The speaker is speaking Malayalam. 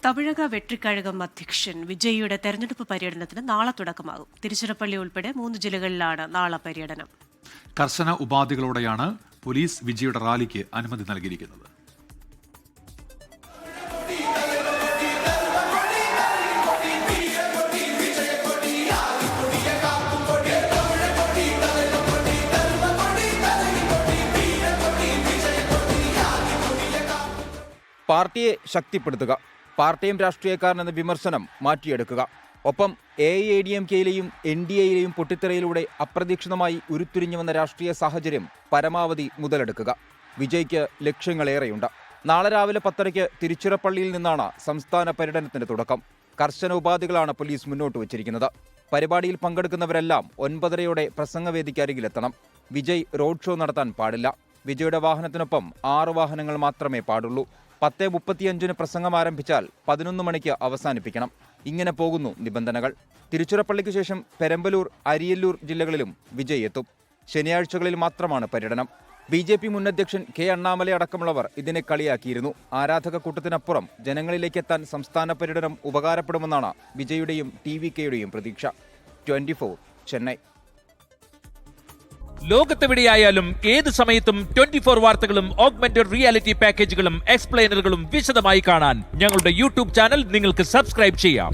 തമിഴക വെട്രിക്കഴകം അധ്യക്ഷൻ വിജയിയുടെ തെരഞ്ഞെടുപ്പ് പര്യടനത്തിന് നാളെ തുടക്കമാകും. തിരുച്ചിറപ്പള്ളി ഉൾപ്പെടെ 3 ജില്ലകളിലാണ് നാളെ പര്യടനം. കർശന ഉപാധികളോടെയാണ് പോലീസ് വിജയിയുടെ റാലിക്ക് അനുമതി നൽകിയിരിക്കുന്നത്. പാർട്ടിയെ ശക്തിപ്പെടുത്തുക, പാർട്ടിയും രാഷ്ട്രീയക്കാരനെന്ന വിമർശനം മാറ്റിയെടുക്കുക, ഒപ്പം AIADMKയിലെയും NDAയിലെയും പൊട്ടിത്തെറിയിലൂടെ അപ്രതീക്ഷിതമായി ഉരുത്തിരിഞ്ഞു വന്ന രാഷ്ട്രീയ സാഹചര്യം പരമാവധി മുതലെടുക്കുക. വിജയ്ക്ക് ലക്ഷ്യങ്ങളേറെയുണ്ട്. നാളെ രാവിലെ 10:30 തിരുച്ചിറപ്പള്ളിയിൽ നിന്നാണ് സംസ്ഥാന പര്യടനത്തിന് തുടക്കം. കർശന ഉപാധികളാണ് പോലീസ് മുന്നോട്ട് വച്ചിരിക്കുന്നത്. പരിപാടിയിൽ പങ്കെടുക്കുന്നവരെല്ലാം 9:30 പ്രസംഗവേദിക്കരികിലെത്തണം. വിജയ് റോഡ് ഷോ നടത്താൻ പാടില്ല. വിജയുടെ വാഹനത്തിനൊപ്പം 6 വാഹനങ്ങൾ മാത്രമേ പാടുള്ളൂ. 10:35 പ്രസംഗം ആരംഭിച്ചാൽ 11 മണിക്ക് അവസാനിപ്പിക്കണം. ഇങ്ങനെ പോകുന്നു നിബന്ധനകൾ. തിരുച്ചിറപ്പള്ളിക്ക് ശേഷം പെരമ്പലൂർ, അരിയല്ലൂർ ജില്ലകളിലും വിജയ് എത്തും. ശനിയാഴ്ചകളിൽ മാത്രമാണ് പര്യടനം. BJP മുൻ അധ്യക്ഷൻ K. അണ്ണാമലൈ അടക്കമുള്ളവർ ഇതിനെ കളിയാക്കിയിരുന്നു. ആരാധക കൂട്ടത്തിനപ്പുറം ജനങ്ങളിലേക്കെത്താൻ സംസ്ഥാന പര്യടനം ഉപകാരപ്പെടുമെന്നാണ് വിജയുടെയും TVKയുടെയും പ്രതീക്ഷ. 24 ചെന്നൈ. ലോകത്തെവിടെയായാലും ഏത് സമയത്തും 24 വാർത്തകളും ഓഗ്മെന്റഡ് റിയാലിറ്റി പാക്കേജുകളും എക്സ്പ്ലെയിനറുകളും വിശദമായി കാണാൻ ഞങ്ങളുടെ YouTube ചാനൽ നിങ്ങൾക്ക് സബ്സ്ക്രൈബ് ചെയ്യാം.